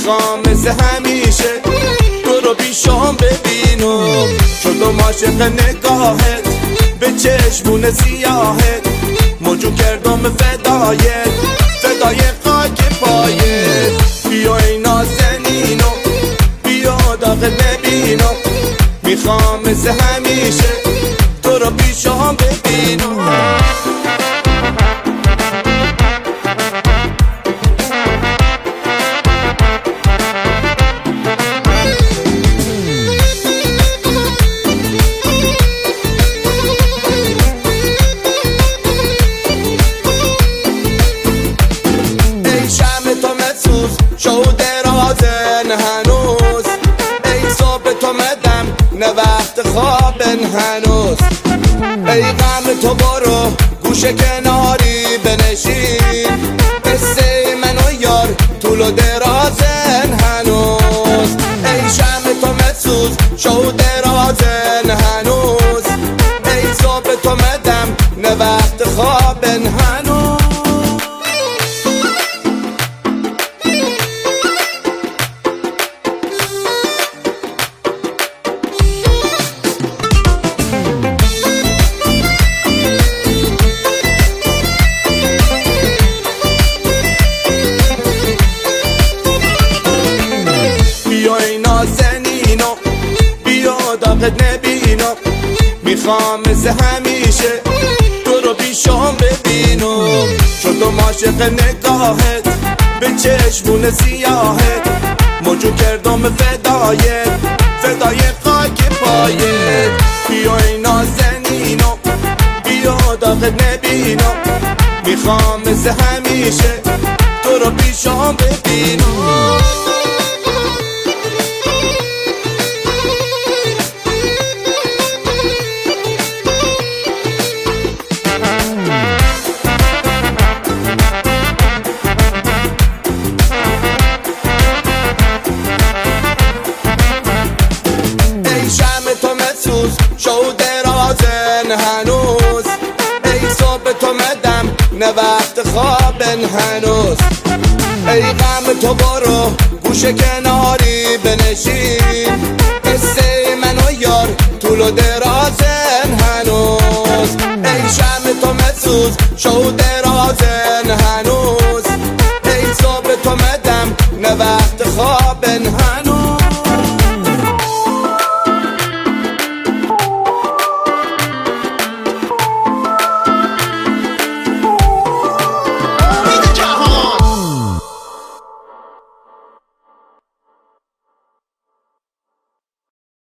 میخوام مثل همیشه تو رو پیشام ببینم، چون تو عاشق نگاهت به چشمون سیاهت، موجو کردم فدایت، فدای خاک پایت. بیا ای نازنینو بیا داغت ببینم، میخوام مثل همیشه تو رو پیشام ببینم. شو درازن هنوز، ای صبح تو مدم نه وقت خوابن هنوز. ای غم تو برو گوشه کناری بنشین، قصه من و یار طول و درازن هنوز. ای شم تو مسوز شو درازن هنوز، ای صبح تو مدم نه وقت خوابن هنوز. داغت نبینم، میخوام مثل همیشه تو رو پیشام ببینم، چون تو عاشق نگاهت به چشمون سیاهت، موجو کردم فدایت، فدای خاک پایت. بیا ای نازنینو بیا داغت نبینم، میخوام مثل همیشه تو رو پیشام ببینم. شو درازن هنوز، ای صبح تو مدم نه وقت خوابن هنوز. ای غم تو برو گوشه کناری بنشین، قصه من و یار طول و درازن هنوز. ای شم تو مسوز شو درازن هنوز، ای صبح تو مدم نه وقت خوابن هنوز.